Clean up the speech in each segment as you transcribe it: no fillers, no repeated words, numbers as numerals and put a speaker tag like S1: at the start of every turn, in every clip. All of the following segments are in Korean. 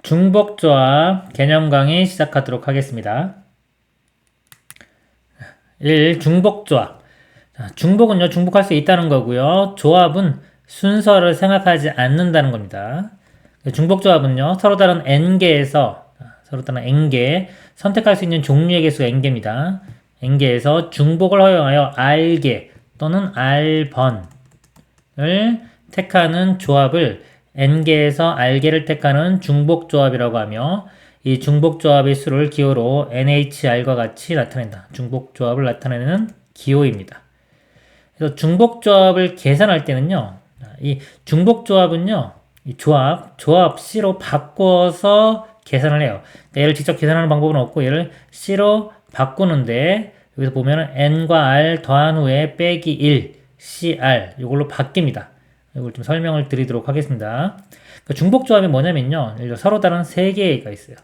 S1: 중복조합 개념 강의 시작하도록 하겠습니다. 1. 중복조합. 중복은요, 중복할 수 있다는 거고요. 조합은 순서를 생각하지 않는다는 겁니다. 중복조합은요, 서로 다른 n개에서 선택할 수 있는 종류의 개수가 n개입니다. n개에서 중복을 허용하여 r개 또는 r번을 택하는 조합을 n개에서 r개를 택하는 중복조합이라고 하며, 이 중복조합의 수를 기호로 NHR과 같이 나타낸다. 중복조합을 나타내는 기호입니다. 그래서 중복조합을 계산할 때는요, 이 중복조합은요, 이 조합 C로 바꿔서 계산을 해요. 그러니까 얘를 직접 계산하는 방법은 없고, 얘를 C로 바꾸는데, 여기서 보면은 N과 R 더한 후에 빼기 1, CR, 이걸로 바뀝니다. 이걸 좀 설명을 드리도록 하겠습니다. 그 중복조합이 뭐냐면요, 예를 들어 서로 다른 3개가 있어요.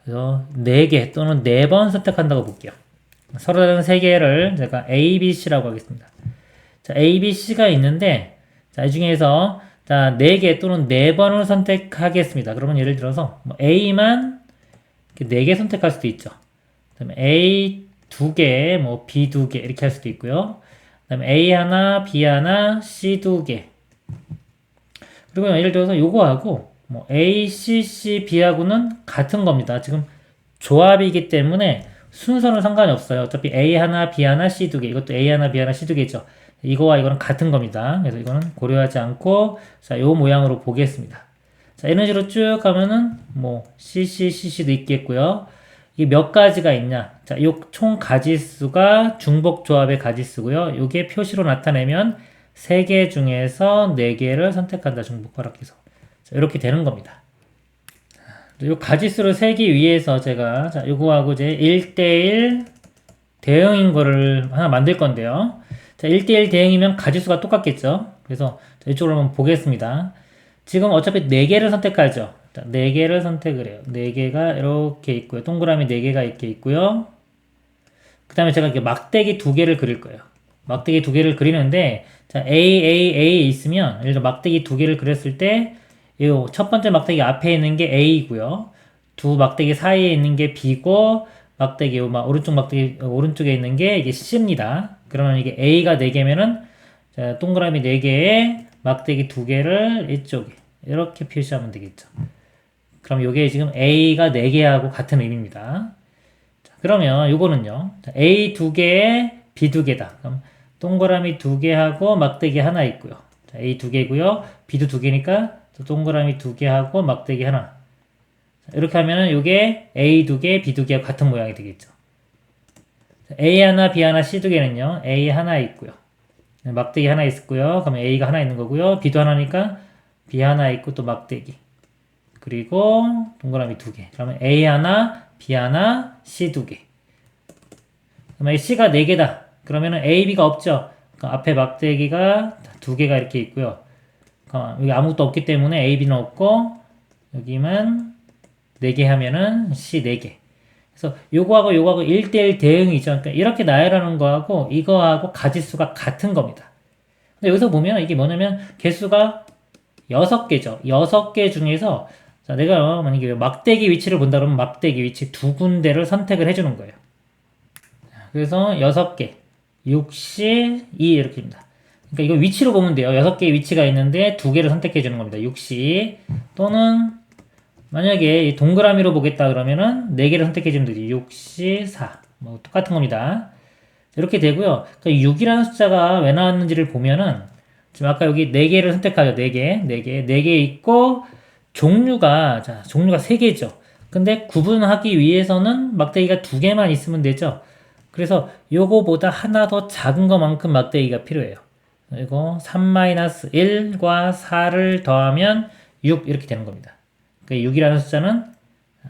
S1: 그래서 4개 또는 4번 선택한다고 볼게요. 서로 다른 3개를 제가 A, B, C라고 하겠습니다. 자, A, B, C가 있는데, 자, 이 중에서, 자, 4개 또는 4번을 선택하겠습니다. 그러면 예를 들어서, A만 4개 선택할 수도 있죠. 그 다음에 A 2개, B 2개, 이렇게 할 수도 있고요. 그 다음에 A 하나, B 하나, C 2개. 그리고 예를 들어서 요거하고, A, C, B하고는 같은 겁니다. 지금 조합이기 때문에 순서는 상관이 없어요. 어차피 A 하나, B 하나, C 2개. 이것도 A 하나, B 하나, C 2개죠. 이거와 이거는 같은 겁니다. 그래서 이거는 고려하지 않고, 자, 요 모양으로 보겠습니다. 자, 이런 식으로 쭉 가면은, CC도 있겠고요. 이게 몇 가지가 있냐. 자, 요 총 가지수가 중복조합의 가지수고요. 요게 표시로 나타내면 3개 중에서 4개를 선택한다. 중복허락해서. 자, 이렇게 되는 겁니다. 요 가지수를 세기 위해서 제가, 자, 요거하고 이제 1대1 대응인 거를 하나 만들 건데요. 자, 1대1 대응이면 가지수가 똑같겠죠. 그래서 이쪽으로 한번 보겠습니다. 지금 어차피 4개를 선택하죠. 자, 4개를 선택을 해요. 4개가 이렇게 있고요. 동그라미 4개가 이렇게 있고요. 그 다음에 제가 이렇게 막대기 2개를 그릴 거예요. 막대기 2개를 그리는데, 자, A 있으면, 예를 들어 막대기 2개를 그렸을 때, 이 첫 번째 막대기 앞에 있는 게 A고요. 두 막대기 사이에 있는 게 B고, 막대기, 오른쪽 막대기, 오른쪽에 있는 게 이게 C입니다. 그러면 이게 A가 4개면은, 자, 동그라미 4개에 막대기 2개를 이쪽에, 이렇게 표시하면 되겠죠. 그럼 이게 지금 A가 4개하고 같은 의미입니다. 자, 그러면 요거는요, A 2개에 B 2개다. 그럼 동그라미 2개하고 막대기 하나 있고요. 자, A 2개고요. B도 2개니까 동그라미 2개하고 막대기 하나. 자, 이렇게 하면은 요게 A 2개, B 2개하고 같은 모양이 되겠죠. 자, A 하나, B 하나, C 2개는요, A 하나 있고요. 막대기 하나 있고요. 그러면 A가 하나 있는 거고요. B도 하나니까 B 하나 있고 또 막대기. 그리고 동그라미 2개. 그러면 A 하나, B 하나, C 2개. 그러면 C가 4개다. 그러면은 A, B가 없죠. 그러니까 앞에 막대기가 2개가 이렇게 있고요. 여기 아무것도 없기 때문에 A, B는 없고, 여기만 4개 하면은 C 4개. 그래서 요거하고 1대1 대응이죠. 그러니까 이렇게 나열하는 거하고 이거하고 가지수가 같은 겁니다. 근데 여기서 보면 이게 뭐냐면 개수가 6개죠. 6개 중에서, 자, 내가 만약에 막대기 위치를 본다 그러면 막대기 위치 2군데를 선택을 해주는 거예요. 그래서 6개, 6시, 2 이렇게 됩니다. 그러니까 이거 위치로 보면 돼요. 6개의 위치가 있는데 2개를 선택해 주는 겁니다. 6시 또는 만약에 동그라미로 보겠다 그러면은 4개를 선택해 주면 되지. 6시, 4 똑같은 겁니다. 이렇게 되고요. 그러니까 6이라는 숫자가 왜 나왔는지를 보면은 지금 아까 여기 4개를 선택하죠. 4개 있고 종류가 3개죠. 근데 구분하기 위해서는 막대기가 2개만 있으면 되죠. 그래서 요거보다 하나 더 작은 것만큼 막대기가 필요해요. 그리고 3-1과 4를 더하면 6 이렇게 되는 겁니다. 그러니까 6이라는 숫자는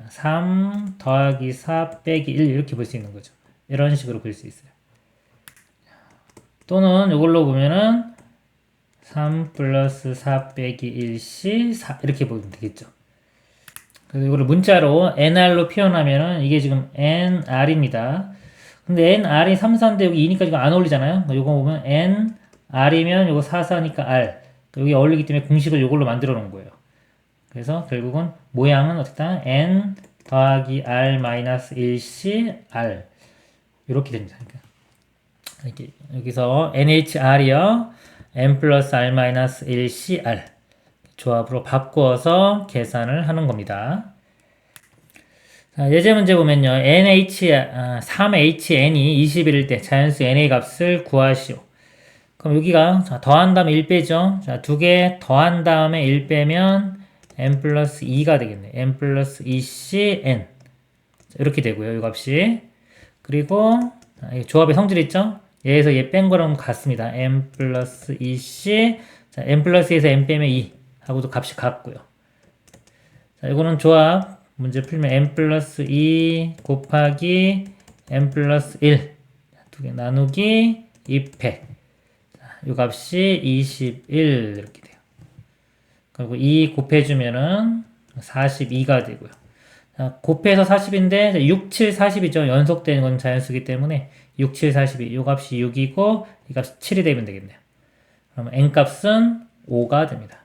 S1: 3 더하기 4 빼기 1 이렇게 볼 수 있는 거죠. 이런 식으로 볼 수 있어요. 또는 이걸로 보면은 3 플러스 4 빼기 1시 4 이렇게 보면 되겠죠. 그래서 이거를 문자로 nr로 표현하면은 이게 지금 nr입니다. 근데 nr이 3, 4인데 여기 2니까 지금 안 어울리잖아요. 이거 보면 nr이면 이거 4, 4니까 r. 여기 어울리기 때문에 공식을 이걸로 만들어 놓은 거예요. 그래서 결국은 모양은 어떻다? n 더하기 r 마이너스 1c r 이렇게 됩니다. 이렇게 여기서 NHR이요. n 플러스 r 마이너스 1CR 조합으로 바꾸어서 계산을 하는 겁니다. 자, 예제 문제 보면요. 3HN이 21일 때 자연수 NA 값을 구하시오. 그럼 여기가 자, 더한 다음에 1 빼죠. 자, 두 개 더한 다음에 1 빼면 n 플러스 2가 되겠네. n 플러스 2cn 자, 이렇게 되고요. 이 값이. 그리고 자, 조합의 성질 있죠? 얘에서 얘 뺀 거랑 같습니다. n 플러스 2c 자, n 플러스 2에서 n 빼면 2 하고도 값이 같고요. 자, 이거는 조합 문제 풀면 n 플러스 2 곱하기 n 플러스 1 두 개 나누기 2패 이 값이 21 이렇게 돼요. 그리고 2 곱해주면은 42가 되고요. 자, 곱해서 40인데 6, 7, 40이죠. 연속되는 건 자연수기 때문에 6, 7, 42 이 값이 6이고 이 값이 7이 되면 되겠네요. 그러면 n값은 5가 됩니다.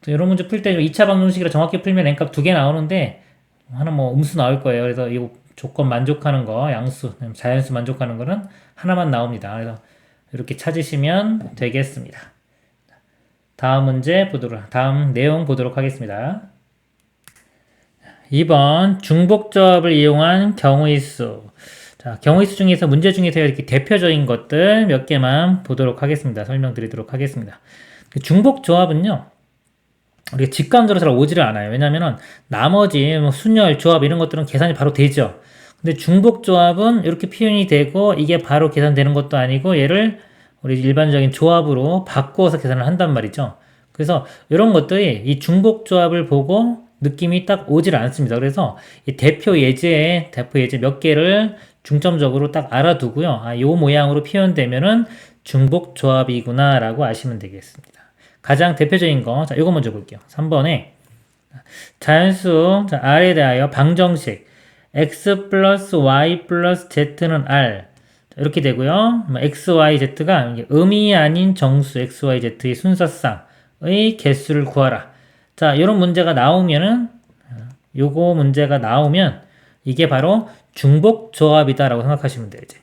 S1: 또 이런 문제 풀 때 2차 방정식으로 정확히 풀면 n값 2개 나오는데 하나 뭐 음수 나올 거예요. 그래서 이 조건 만족하는 거 양수, 자연수 만족하는 거는 하나만 나옵니다. 그래서 이렇게 찾으시면 되겠습니다. 다음 내용 보도록 하겠습니다. 2번 중복조합을 이용한 경우의 수. 자, 경우의 수 중에서 문제 중에서 이렇게 대표적인 것들 몇 개만 보도록 하겠습니다. 설명드리도록 하겠습니다. 중복조합은요. 우리가 직감적으로 잘 오지를 않아요. 왜냐면은 나머지 뭐 순열, 조합 이런 것들은 계산이 바로 되죠. 근데 중복조합은 이렇게 표현이 되고 이게 바로 계산되는 것도 아니고 얘를 우리 일반적인 조합으로 바꾸어서 계산을 한단 말이죠. 그래서 이런 것들이 이 중복조합을 보고 느낌이 딱 오질 않습니다. 그래서 이 대표 예제 몇 개를 중점적으로 딱 알아두고요. 아, 요 모양으로 표현되면은 중복조합이구나 라고 아시면 되겠습니다. 가장 대표적인 거, 자, 요거 먼저 볼게요. 3번에 자연수, 자, R에 대하여 방정식 x 플러스 y 플러스 z는 R 자, 이렇게 되고요. x, y, z가 음이 아닌 정수 x, y, z의 순서쌍의 개수를 구하라. 자, 이런 문제가 나오면은 요거 문제가 나오면 이게 바로 중복조합이다라고 생각하시면 돼요. 이제.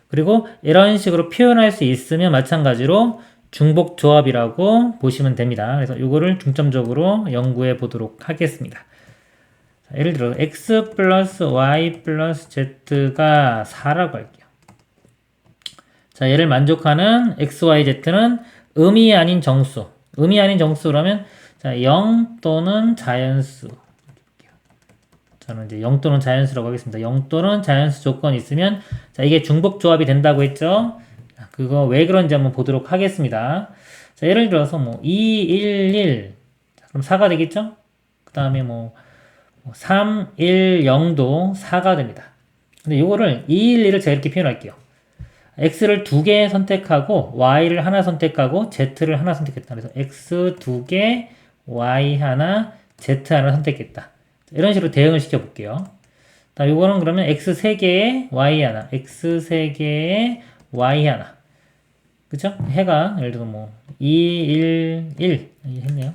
S1: 그리고 이런 식으로 표현할 수 있으면 마찬가지로 중복조합이라고 보시면 됩니다. 그래서 이거를 중점적으로 연구해 보도록 하겠습니다. 자, 예를 들어 x 플러스 y 플러스 z가 4라고 할게요. 자, 얘를 만족하는 x, y, z는 음이 아닌 정수. 음이 아닌 정수라면 자, 0 또는 자연수. 저는 이제 0 또는 자연수라고 하겠습니다. 0 또는 자연수 조건이 있으면 자, 이게 중복조합이 된다고 했죠. 그거 왜 그런지 한번 보도록 하겠습니다. 자, 예를 들어서 뭐 2, 1, 1 자, 그럼 4가 되겠죠? 그 다음에 뭐 3, 1, 0도 4가 됩니다. 근데 이거를 2, 1, 1을 제가 이렇게 표현할게요. x를 2개 선택하고 y를 하나 선택하고 z를 하나 선택했다. 그래서 x 2개, y 하나, z 하나 선택했다. 이런 식으로 대응을 시켜볼게요. 자, 요거는 그러면 x 3개에 y 하나, x 3개에 y 하나. 그쵸? 해가, 예를 들어 뭐, 2, 1, 1. 했네요.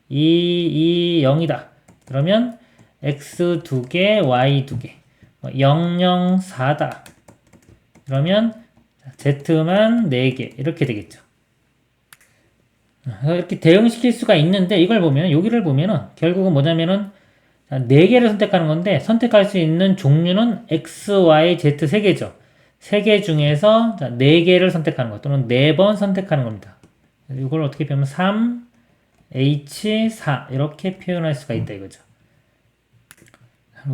S1: 2, 2, 0이다. 그러면, x 2개, y 2개. 0, 0, 4다. 그러면, z만 4개. 이렇게 되겠죠. 이렇게 대응시킬 수가 있는데, 이걸 보면, 여기를 보면은, 결국은 뭐냐면은, 4개를 선택하는 건데, 선택할 수 있는 종류는 x, y, z 3개죠. 3개 중에서 4개를 선택하는 것 또는 4번 선택하는 겁니다. 이걸 어떻게 표현하면 3, h, 4 이렇게 표현할 수가 있다 이거죠.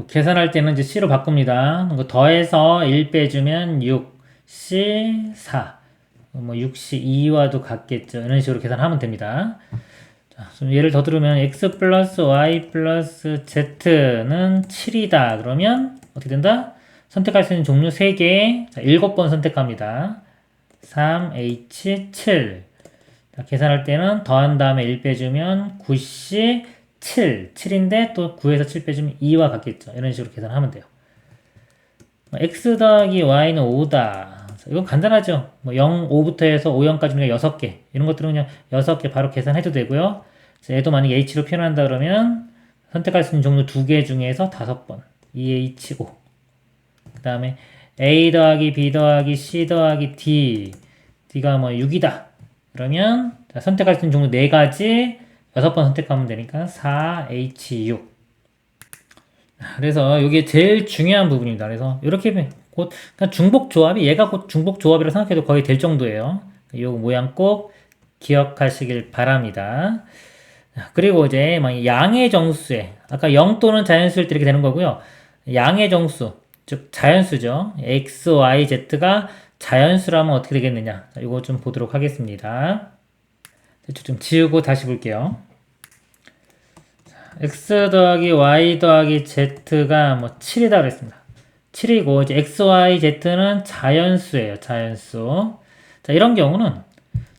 S1: 계산할 때는 이제 c로 바꿉니다. 더해서 1 빼주면 6, c, 4 뭐 6c 2와도 같겠죠. 이런 식으로 계산하면 됩니다. 자, 좀 예를 더 들으면 x 플러스 y 플러스 z는 7이다. 그러면 어떻게 된다? 선택할 수 있는 종류 3개, 자, 7번 선택합니다. 3H, 7. 자, 계산할 때는 더한 다음에 1 빼주면 9C, 7. 7인데 또 9에서 7 빼주면 2와 같겠죠. 이런 식으로 계산하면 돼요. X 더하기 Y는 5다. 자, 이건 간단하죠. 뭐 0, 5부터 해서 5, 0까지 그냥 6개. 이런 것들은 그냥 6개 바로 계산해도 되고요. 얘도 만약에 H로 표현한다 그러면 선택할 수 있는 종류 2개 중에서 5번. EH5. 그 다음에 A 더하기 B 더하기 C 더하기 D. D가 뭐 6이다. 그러면 자, 선택할 수 있는 종류 4가지 6번 선택하면 되니까 4H6. 그래서 이게 제일 중요한 부분입니다. 그래서 이렇게 곧 그러니까 중복 조합이 얘가 곧 중복 조합이라고 생각해도 거의 될 정도예요. 이 모양 꼭 기억하시길 바랍니다. 그리고 이제 양의 정수에 아까 0 또는 자연수일 때 이렇게 되는 거고요. 양의 정수 즉 자연수죠. x, y, z가 자연수라면 어떻게 되겠느냐. 자, 이거 좀 보도록 하겠습니다. 좀 지우고 다시 볼게요. x 더하기 y 더하기 z가 뭐 7이다 그랬습니다. 7이고 이제 x, y, z는 자연수예요. 자연수. 자, 이런 경우는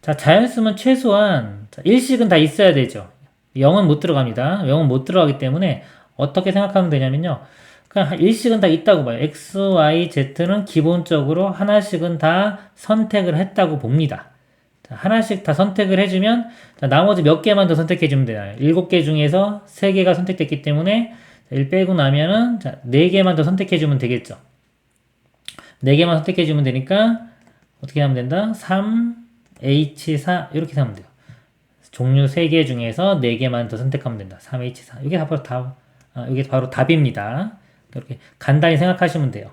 S1: 자, 자연수면 최소한 일식은 다 있어야 되죠. 0은 못 들어갑니다. 0은 못 들어가기 때문에 어떻게 생각하면 되냐면요. 그냥 일식은 다 있다고 봐요. x, y, z는 기본적으로 하나씩은 다 선택을 했다고 봅니다. 자, 하나씩 다 선택을 해주면 자, 나머지 몇 개만 더 선택해주면 되나요? 7개 중에서 3개가 선택됐기 때문에 1 빼고 나면은 자, 4개만 더 선택해주면 되겠죠. 4개만 선택해주면 되니까 어떻게 하면 된다? 3, H4 이렇게 하면 돼요. 종류 3개 중에서 4개만 더 선택하면 된다. 3H4 이게 이게 바로 답입니다. 이렇게 간단히 생각하시면 돼요.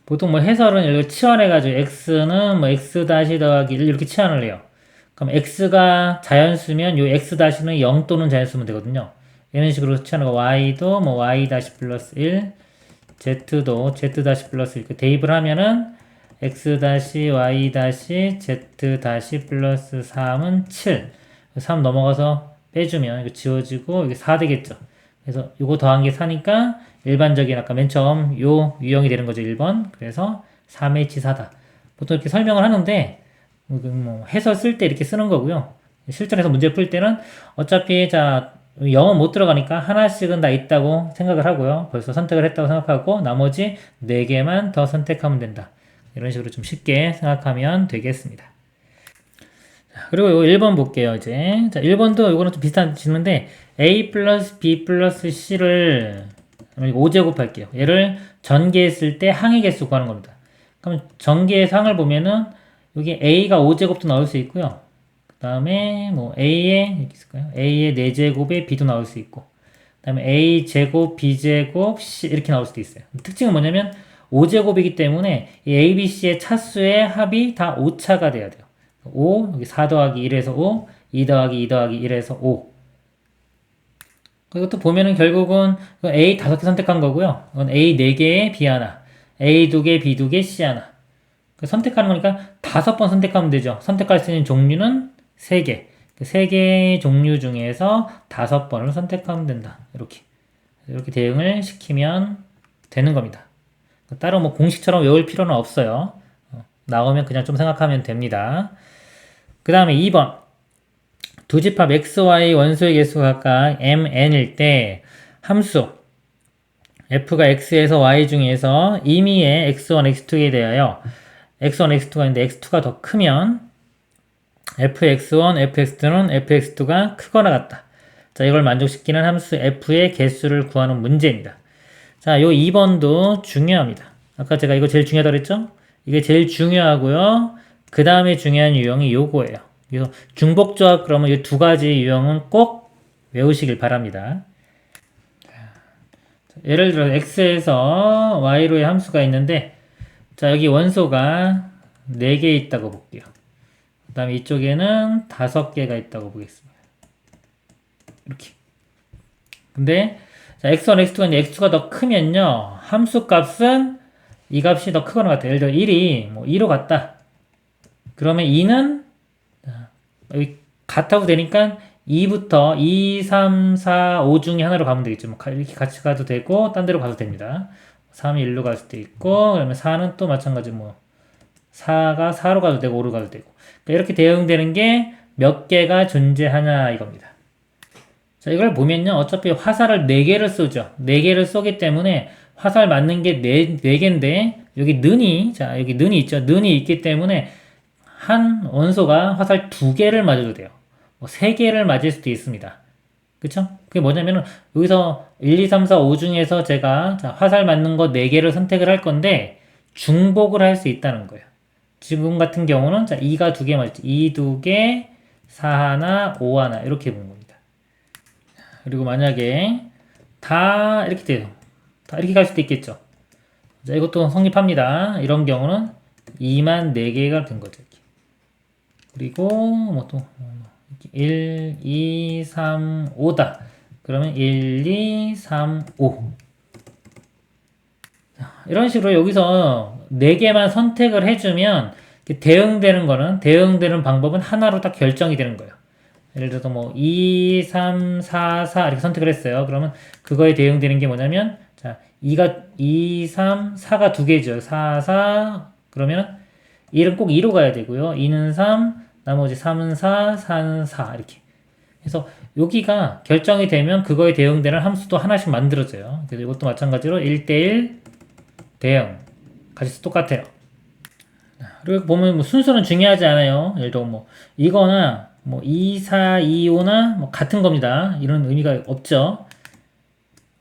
S1: 보통 뭐 해설은 이걸 치환해가지고 x는 뭐 x 다시 더하기 1 이렇게 치환을 해요. 그럼 x가 자연수면 요 x 다시는 0 또는 자연수면 되거든요. 이런 식으로 치환하고 y도 뭐 y 다시 플러스 1, z도 z 다시 플러스 1 이렇게 대입을 하면은 x 다시 y 다시 z 다시 플러스 3은 7. 3 넘어가서 빼주면 이거 지워지고 이게 4 되겠죠. 그래서 이거 더한 게 4니까 일반적인 아까 맨 처음 요 유형이 되는 거죠. 1번. 그래서 3H4다. 보통 이렇게 설명을 하는데 뭐 해서 쓸 때 이렇게 쓰는 거고요. 실전에서 문제 풀 때는 어차피 자 0은 못 들어가니까 하나씩은 다 있다고 생각을 하고요. 벌써 선택을 했다고 생각하고 나머지 4개만 더 선택하면 된다. 이런 식으로 좀 쉽게 생각하면 되겠습니다. 그리고 요 1번 볼게요, 이제. 자, 1번도 이거는 좀 비슷한 질문인데, A 플러스 B 플러스 C를 5제곱 할게요. 얘를 전개했을 때 항의 개수 구하는 겁니다. 그럼 전개해서 항을 보면은, 여기 A가 5제곱도 나올 수 있고요. 그 다음에, 뭐, 이렇게 있을까요? A의 4제곱에 B도 나올 수 있고, 그 다음에 A제곱, B제곱, C, 이렇게 나올 수도 있어요. 특징은 뭐냐면, 5제곱이기 때문에, 이 A, B, C의 차수의 합이 다 5차가 돼야 돼요. 5, 여기 4 더하기 1에서 5, 2 더하기 2 더하기 1에서 5. 이것도 보면은 결국은 A 5개 선택한 거고요. 이건 A 4개에 B 하나, A 2개, B 2개, C 하나. 선택하는 거니까 5번 선택하면 되죠. 선택할 수 있는 종류는 3개. 3개의 종류 중에서 5번을 선택하면 된다. 이렇게 대응을 시키면 되는 겁니다. 따로 뭐 공식처럼 외울 필요는 없어요. 나오면 그냥 좀 생각하면 됩니다. 그 다음에 2번. 두 집합 xy 원소의 개수가 각각 mn일 때 함수 f가 x에서 y 중에서 임의의 x1, x2에 대하여 x1, x2가 있는데 x2가 더 크면 fx1, fx2는 fx2가 크거나 같다. 자, 이걸 만족시키는 함수 f의 개수를 구하는 문제입니다. 자, 요 2번도 중요합니다. 아까 제가 이거 제일 중요하다고 그랬죠? 이게 제일 중요하고요. 그 다음에 중요한 유형이 요거예요. 그래서 중복조합 그러면 이 2가지 유형은 꼭 외우시길 바랍니다. 예를 들어 x에서 y로의 함수가 있는데 자 여기 원소가 4개 있다고 볼게요. 그 다음에 이쪽에는 5개가 있다고 보겠습니다. 이렇게. 근데 자 x1, x2가 있는데 x2가 더 크면요. 함수 값은 이 값이 더 크거나 같아요. 예를 들어 1이 뭐 2로 같다. 그러면 2는 여기 같아도 되니까 2부터 2, 3, 4, 5 중에 하나로 가면 되겠죠. 뭐 이렇게 같이 가도 되고 딴 데로 가도 됩니다. 3이 1로 갈 수도 있고 그러면 4는 또 마찬가지 뭐 4가 4로 가도 되고 5로 가도 되고 그러니까 이렇게 대응되는 게 몇 개가 존재하냐 이겁니다. 자 이걸 보면요. 어차피 화살을 4개를 쏘죠. 4개를 쏘기 때문에 화살 맞는 게 4개인데 여기 여기 는이 있죠. 는이 있기 때문에 한 원소가 화살 2개를 맞아도 돼요. 뭐 3개를 맞을 수도 있습니다. 그쵸? 그게 뭐냐면은 여기서 1, 2, 3, 4, 5 중에서 제가 자, 화살 맞는 거 4개를 선택을 할 건데 중복을 할 수 있다는 거예요. 지금 같은 경우는 자, 2가 2개 맞지? 2 2개, 4 하나, 5 하나 이렇게 본 겁니다. 그리고 만약에 다 이렇게 돼요. 다 이렇게 갈 수도 있겠죠. 자, 이것도 성립합니다. 이런 경우는 2만 4개가 된 거죠. 이렇게. 그리고 뭐 또 1, 2, 3, 5다. 그러면 1, 2, 3, 5. 이런 식으로 여기서 4개만 선택을 해주면 대응되는 방법은 하나로 딱 결정이 되는 거예요. 예를 들어서 뭐 2, 3, 4, 4 이렇게 선택을 했어요. 그러면 그거에 대응되는 게 뭐냐면 자, 2, 3, 4가 2개죠. 4, 4 그러면 1은 꼭 2로 가야 되고요. 2는 3, 나머지 3은 4, 4는 4 이렇게. 그래서 여기가 결정이 되면 그거에 대응되는 함수도 하나씩 만들어져요. 그래서 이것도 마찬가지로 1대1 대응. 가지수 똑같아요. 그리고 보면 뭐 순서는 중요하지 않아요. 예를 들어 뭐 이거나 뭐 2, 4, 2, 5나 뭐 같은 겁니다. 이런 의미가 없죠.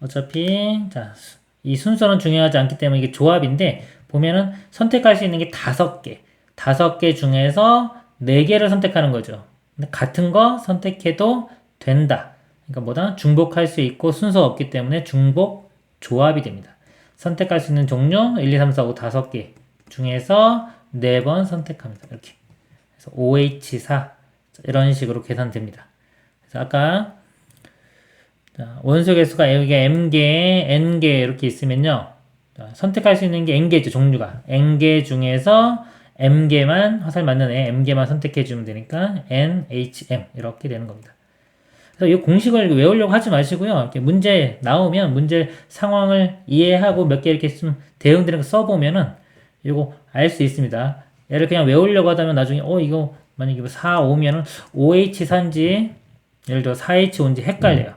S1: 어차피 자, 이 순서는 중요하지 않기 때문에 이게 조합인데 보면은 선택할 수 있는 게 5개. 5개 중에서 4개를 선택하는 거죠. 근데 같은 거 선택해도 된다. 그러니까 뭐다? 중복할 수 있고 순서가 없기 때문에 중복 조합이 됩니다. 선택할 수 있는 종류 1, 2, 3, 4, 5, 5개 중에서 4번 선택합니다. 이렇게. 그래서 OH4 이런 식으로 계산됩니다. 그래서 아까 자, 원소 개수가 여기 m개, n개 이렇게 있으면요. 자, 선택할 수 있는 게 n개죠. 종류가. n개 중에서 m개만 화살 맞는 애 m개만 선택해 주면 되니까 NHM 이렇게 되는 겁니다. 그래서 이 공식을 외우려고 하지 마시고요. 이렇게 문제 나오면 문제 상황을 이해하고 몇 개 이렇게 좀 대응되는 거 써보면은 이거 알 수 있습니다. 얘를 그냥 외우려고 하다면 나중에 이거 만약에 4, 5면은 OH4인지 예를 들어 4H5인지 헷갈려요.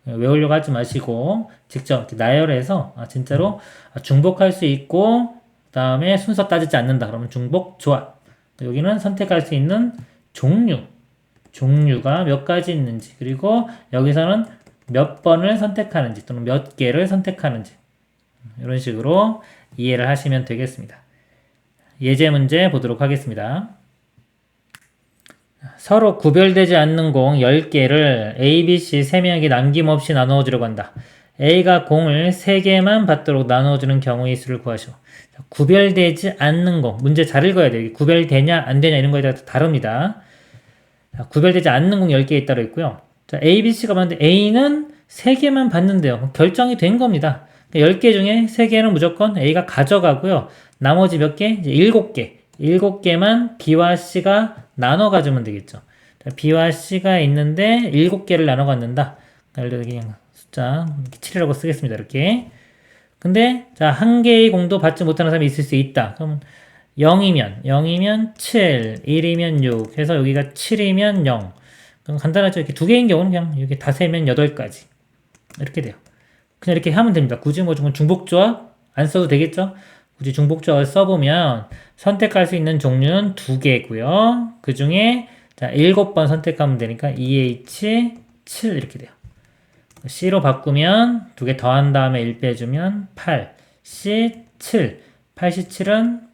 S1: 외우려고 하지 마시고 직접 이렇게 나열해서 진짜로 중복할 수 있고 그 다음에 순서 따지지 않는다. 그러면 중복 조합. 여기는 선택할 수 있는 종류가 몇 가지 있는지 그리고 여기서는 몇 번을 선택하는지 또는 몇 개를 선택하는지 이런 식으로 이해를 하시면 되겠습니다. 예제 문제 보도록 하겠습니다. 서로 구별되지 않는 공 10개를 A, B, C 3명에게 남김없이 나누어 주려고 한다. A가 공을 3개만 받도록 나누어 주는 경우의 수를 구하시오. 구별되지 않는 공. 문제 잘 읽어야 돼요. 구별되냐 안 되냐 이런 거에 따라 다릅니다. 구별되지 않는 공 10개 있다고 있고요. 자, A, B, C가 봤는데 A는 3개만 받는데요. 결정이 된 겁니다. 10개 중에 3개는 무조건 A가 가져가고요. 나머지 몇 개? 이제 7개. 7개만 B와 C가 나눠 가지면 되겠죠. 자, B와 C가 있는데 7개를 나눠 갖는다. 예를 들어 그냥 숫자 7이라고 쓰겠습니다. 이렇게. 근데 자, 한 개의 공도 받지 못하는 사람이 있을 수 있다. 그럼 0이면 7, 1이면 6 해서 여기가 7이면 0. 그럼 간단하죠. 이렇게 2개인 경우는 그냥 여기 다 세면 8가지. 이렇게 돼요. 그냥 이렇게 하면 됩니다. 굳이 뭐 중복조합 안 써도 되겠죠? 굳이 중복조합을 써보면 선택할 수 있는 종류는 2개고요. 그 중에 자 7번 선택하면 되니까 EH 7 이렇게 돼요. C로 바꾸면 2개 더한 다음에 1 빼주면 8, C 7. 87은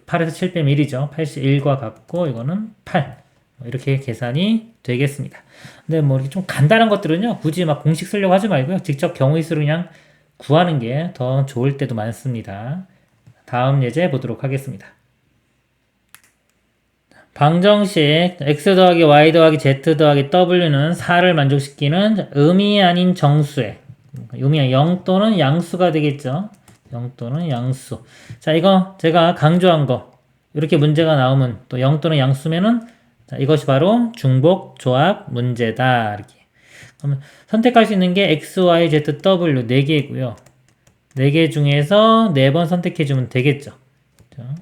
S1: 8에서 7 빼면 1이죠. 81과 같고 이거는 8. 이렇게 계산이 되겠습니다. 근데 뭐 이렇게 좀 간단한 것들은요. 굳이 막 공식 쓰려고 하지 말고요. 직접 경우의 수를 그냥 구하는 게 더 좋을 때도 많습니다. 다음 예제 보도록 하겠습니다. 방정식 x 더하기 y 더하기 z 더하기 w는 4를 만족시키는 의미 아닌 정수의 의미 0 또는 양수가 되겠죠. 0 또는 양수. 자, 이거 제가 강조한 거. 이렇게 문제가 나오면 또 0 또는 양수면은 자, 이것이 바로 중복 조합 문제다. 이렇게. 그러면 선택할 수 있는 게 x, y, z, w 4개고요. 4개 중에서 4번 선택해 주면 되겠죠. 자,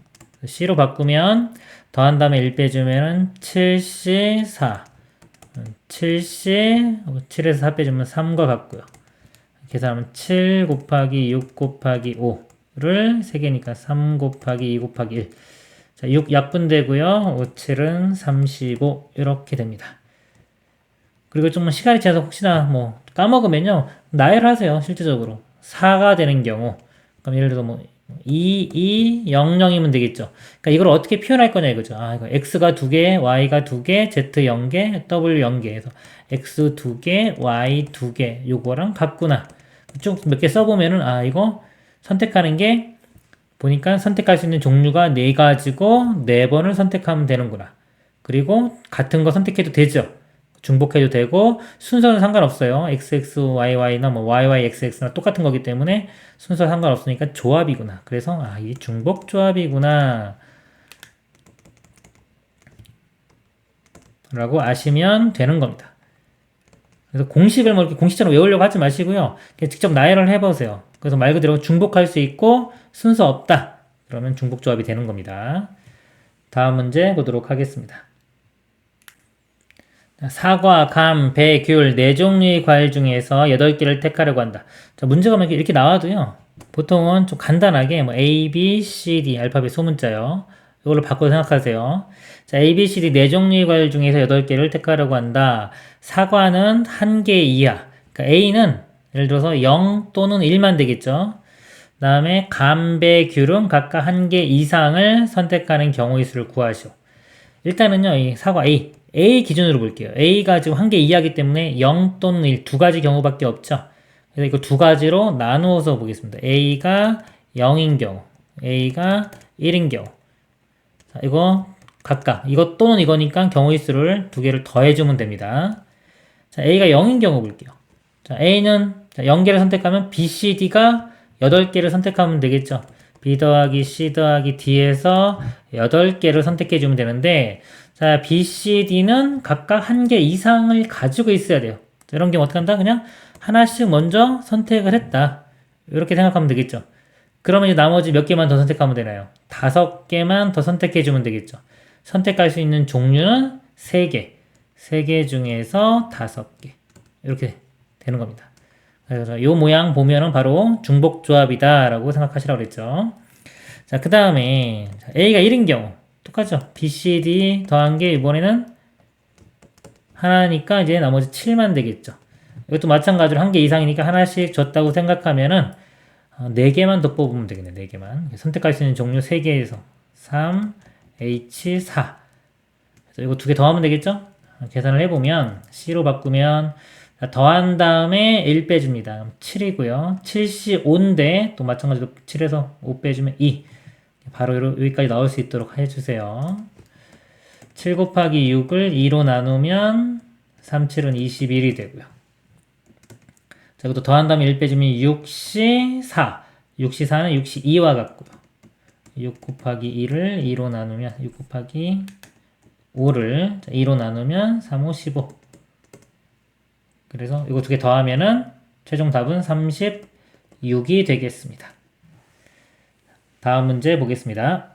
S1: C로 바꾸면 더한 다음에 1 빼주면 7C 4. 7C 7에서 4 빼주면 3과 같고요. 계산하면 7 곱하기 6 곱하기 5를 3개니까 3 곱하기 2 곱하기 1. 자, 6 약분되고요. 5, 7은 35 이렇게 됩니다. 그리고 좀 시간이 지나서 혹시나 뭐 까먹으면요. 나열을 하세요. 실제적으로. 4가 되는 경우. 그럼 예를 들어서 뭐 2, 2, 0, 0이면 되겠죠. 그러니까 이걸 어떻게 표현할 거냐 이거죠. 아, 이거 x가 2개, y가 2개, z 0개, w 0개 해서 x 2개, y 2개 요거랑 같구나. 쭉 몇 개 써보면은 아, 이거 선택하는 게 보니까 선택할 수 있는 종류가 4가지고 4번을 선택하면 되는구나. 그리고 같은 거 선택해도 되죠. 중복해도 되고 순서는 상관없어요. XXYY나 뭐 YYXX나 똑같은 거기 때문에 순서 상관없으니까 조합이구나. 그래서 아, 이 중복 조합이구나 라고 아시면 되는 겁니다. 그래서 공식을 뭐 이렇게 공식처럼 외우려고 하지 마시고요. 직접 나열을 해보세요. 그래서 말 그대로 중복할 수 있고 순서 없다. 그러면 중복 조합이 되는 겁니다. 다음 문제 보도록 하겠습니다. 사과, 감, 배, 귤 4종류의 과일 중에서 8개를 택하려고 한다. 자, 문제가 이렇게 나와도요. 보통은 좀 간단하게 뭐 A, B, C, D 알파벳 소문자요. 이걸로 바꿔 생각하세요. 자, A, B, C, D 4종류의 과일 중에서 8개를 택하려고 한다. 사과는 1개 이하. 그러니까 A는 예를 들어서 0 또는 1만 되겠죠. 그 다음에 감, 배, 귤은 각각 1개 이상을 선택하는 경우의 수를 구하시오. 일단은요, 이 사과 A 기준으로 볼게요. A가 지금 1개 이하기 때문에 0 또는 1, 2가지 경우밖에 없죠. 그래서 이거 2가지로 나누어서 보겠습니다. A가 0인 경우, A가 1인 경우. 자, 이거 각각, 이것 또는 이거니까 경우의 수를 2개를 더해주면 됩니다. 자, A가 0인 경우 볼게요. 자, A는 0개를 선택하면 B, C, D가 8개를 선택하면 되겠죠. B 더하기 C 더하기 D에서 8개를 선택해주면 되는데, 자, B, C, D는 각각 1개 이상을 가지고 있어야 돼요. 자, 이런 경우 어떻게 한다? 그냥 하나씩 먼저 선택을 했다. 이렇게 생각하면 되겠죠. 그러면 이제 나머지 몇 개만 더 선택하면 되나요? 5개만 더 선택해주면 되겠죠. 선택할 수 있는 종류는 3개. 3개 중에서 5개. 이렇게 되는 겁니다. 그래서 이 모양 보면은 바로 중복조합이다 라고 생각하시라고 그랬죠. 자, 그 다음에 A가 1인 경우 똑같죠. B, C, D 더한 게 이번에는 하나니까 이제 나머지 7만 되겠죠. 이것도 마찬가지로 1개 이상이니까 하나씩 줬다고 생각하면은 4개만 더 뽑으면 되겠네. 4개만. 선택할 수 있는 종류 3개에서 3, H, 4. 그래서 이거 2개 더하면 되겠죠? 계산을 해보면 C로 바꾸면 더한 다음에 1 빼줍니다. 7이고요. 7C 5인데 또 마찬가지로 7에서 5 빼주면 2. 바로 여기까지 나올 수 있도록 해주세요. 7 곱하기 6을 2로 나누면 3, 7은 21이 되고요. 자, 이것도 더한 다음에 1 빼주면 6C 4. 6C 4는 6C 2와 같고요. 6 곱하기 2를 2로 나누면 6 곱하기 5를 2로 나누면 3, 5, 15. 그래서 이거 2개 더하면은 최종 답은 36이 되겠습니다. 다음 문제 보겠습니다.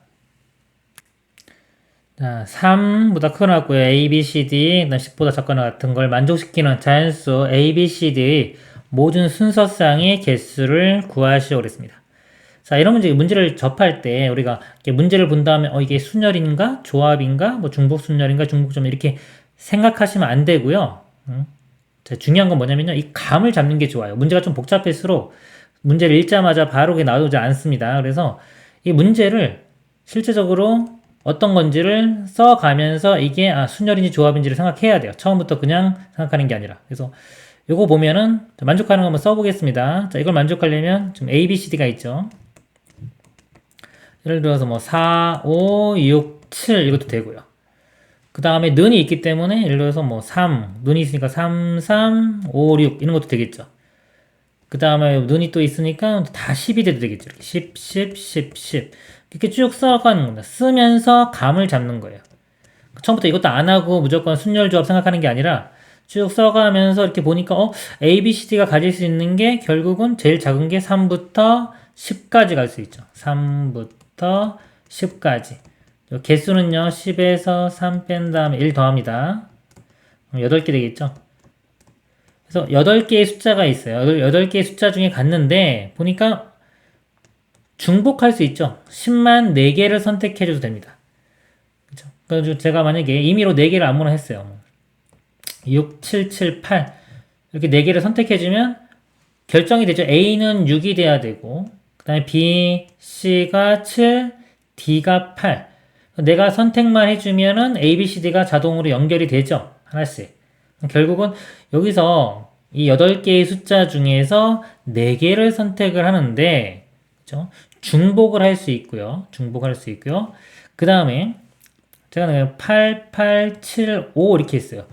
S1: 자, 3보다 크거나 같고요. A, B, C, D, 10보다 작거나 같은 걸 만족시키는 자연수 A, B, C, D의 모든 순서쌍의 개수를 구하시오 그랬습니다. 자, 이런 문제를 접할 때 우리가 문제를 본 다음에 이게 순열인가? 조합인가? 뭐 중복순열인가? 중복점 이렇게 생각하시면 안 되고요. 자, 중요한 건 뭐냐면요. 이 감을 잡는 게 좋아요. 문제가 좀 복잡할수록 문제를 읽자마자 바로 나오지 않습니다. 그래서 이 문제를 실제적으로 어떤 건지를 써가면서 이게 순열인지 조합인지를 생각해야 돼요. 처음부터 그냥 생각하는 게 아니라. 그래서 이거 보면은 만족하는 거 한번 써보겠습니다. 자, 이걸 만족하려면 지금 A, B, C, D가 있죠. 예를 들어서 뭐 4, 5, 6, 7 이것도 되고요. 그 다음에 는이 있기 때문에 예를 들어서 뭐 3, 는이 있으니까 3, 3, 5, 6 이런 것도 되겠죠. 그 다음에 는이 또 있으니까 다 10이 돼도 되겠죠. 이렇게 10, 10, 10, 10 이렇게 쭉 써가는 겁니다. 쓰면서 감을 잡는 거예요. 처음부터 이것도 안 하고 무조건 순열조합 생각하는 게 아니라 쭉 써가면서 이렇게 보니까 A, B, C, D가 가질 수 있는 게 결국은 제일 작은 게 3부터 10까지 갈 수 있죠. 3부터 10까지. 개수는요, 10에서 3 뺀 다음에 1 더합니다. 8개 되겠죠? 그래서 8개의 숫자가 있어요. 8개의 숫자 중에 갔는데, 보니까 중복할 수 있죠. 10만 4개를 선택해줘도 됩니다. 그래서 제가 만약에 임의로 4개를 아무나 했어요. 6, 7, 7, 8 이렇게 4개를 선택해주면 결정이 되죠. A는 6이 돼야 되고 그 다음에 B, C가 7, D가 8 내가 선택만 해주면은 A, B, C, D가 자동으로 연결이 되죠. 하나씩. 결국은 여기서 이 8개의 숫자 중에서 4개를 선택을 하는데 그죠? 중복을 할 수 있고요. 중복할 수 있고요. 그 다음에 제가 8, 8, 7, 5 이렇게 했어요.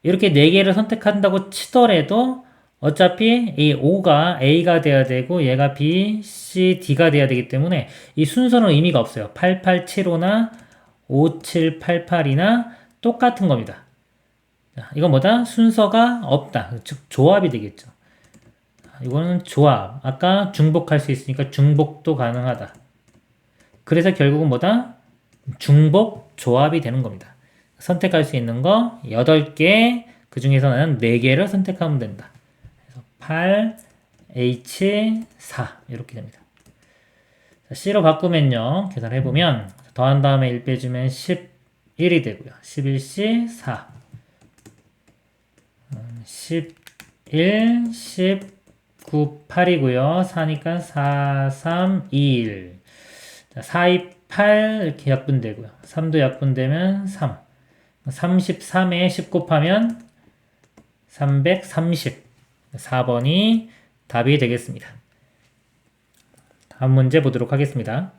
S1: 이렇게 4개를 선택한다고 치더라도 어차피 이 5가 A가 돼야 되고 얘가 B, C, D가 돼야 되기 때문에 이 순서는 의미가 없어요. 8, 8, 7, 5나 5, 7, 8, 8이나 똑같은 겁니다. 이건 뭐다? 순서가 없다. 즉 조합이 되겠죠. 이거는 조합. 아까 중복할 수 있으니까 중복도 가능하다. 그래서 결국은 뭐다? 중복 조합이 되는 겁니다. 선택할 수 있는 거 8개, 그 중에서 나는 4개를 선택하면 된다. 그래서 8, H, 4 이렇게 됩니다. 자, C로 바꾸면요. 계산해보면 더한 다음에 1 빼주면 11이 되고요. 11C, 4 11, 19, 8이고요. 4니까 4, 3, 2, 1 자, 4, 2, 8 이렇게 약분되고요. 3도 약분되면 3 33에 10 곱하면 330 4번이 답이 되겠습니다. 다음 문제 보도록 하겠습니다.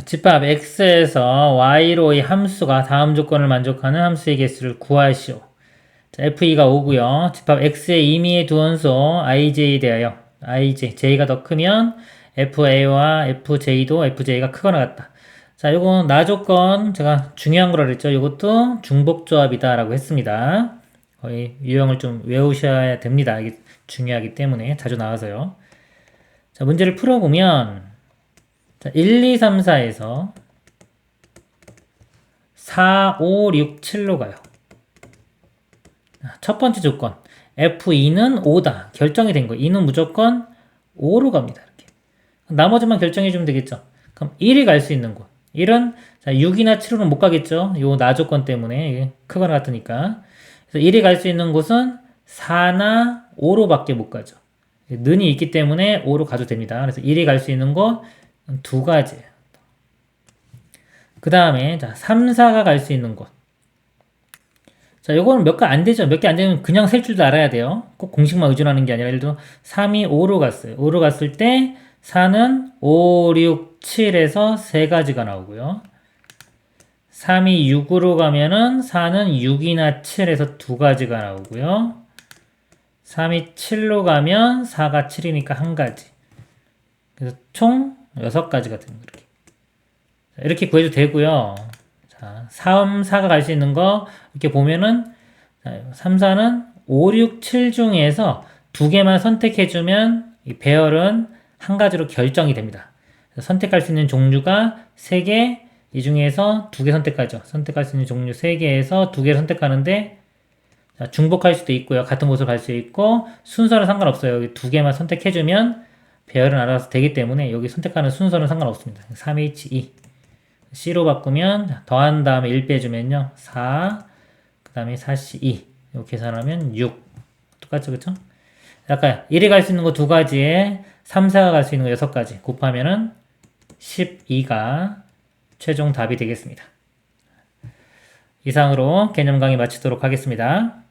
S1: 집합 x에서 y로 이 함수가 다음 조건을 만족하는 함수의 개수를 구하시오. 자, f2가 5고요. 집합 x의 임의의 두 원소 ij에 대하여 j가 더 크면 fa와 fj도 fj가 크거나 같다. 자, 요거 나 조건 제가 중요한 거라 그랬죠. 요것도 중복조합이다 라고 했습니다. 거의 유형을 좀 외우셔야 됩니다. 이게 중요하기 때문에 자주 나와서요. 자, 문제를 풀어보면 자, 1, 2, 3, 4에서 4, 5, 6, 7로 가요. 첫 번째 조건 F2는 5다. 결정이 된 거. 2는 무조건 5로 갑니다. 이렇게. 나머지만 결정해 주면 되겠죠. 그럼 1이 갈 수 있는 곳. 1은 자, 6이나 7로는 못 가겠죠. 요 나 조건 때문에 크거나 같으니까. 그래서 1이 갈 수 있는 곳은 4나 5로 밖에 못 가죠. 는이 있기 때문에 5로 가도 됩니다. 그래서 1이 갈 수 있는 곳 두 가지. 그 다음에 자 3, 4가 갈 수 있는 곳. 자, 요거는 몇 개 안 되죠. 몇 개 안 되면 그냥 셀 줄도 알아야 돼요. 꼭 공식만 의존하는 게 아니라 예를 들어 3이 5로 갔어요. 5로 갔을 때 4는 5, 6, 7에서 세 가지가 나오고요. 3이 6으로 가면은 4는 6이나 7에서 두 가지가 나오고요. 3이 7로 가면 4가 7이니까 한 가지. 그래서 총 6가지가 되는 거 이렇게 구해도 되고요. 자, 3, 4가 갈 수 있는 거 이렇게 보면은 3, 4는 5, 6, 7 중에서 두 개만 선택해주면 이 배열은 한 가지로 결정이 됩니다. 선택할 수 있는 종류가 3개, 이 중에서 2개 선택하죠. 선택할 수 있는 종류 3개에서 2개 선택하는데 자, 중복할 수도 있고요. 같은 곳을 갈 수 있고 순서는 상관없어요. 여기 2개만 선택해주면 배열은 알아서 되기 때문에 여기 선택하는 순서는 상관없습니다. 3H2 C로 바꾸면 더한 다음에 1 빼주면요 4, 그 다음에 4C2 이거 계산하면 6 똑같죠, 그쵸? 아까 1이 갈 수 있는 거 2가지에 3, 4가 갈 수 있는 거 6가지 곱하면은 12가 최종 답이 되겠습니다. 이상으로 개념 강의 마치도록 하겠습니다.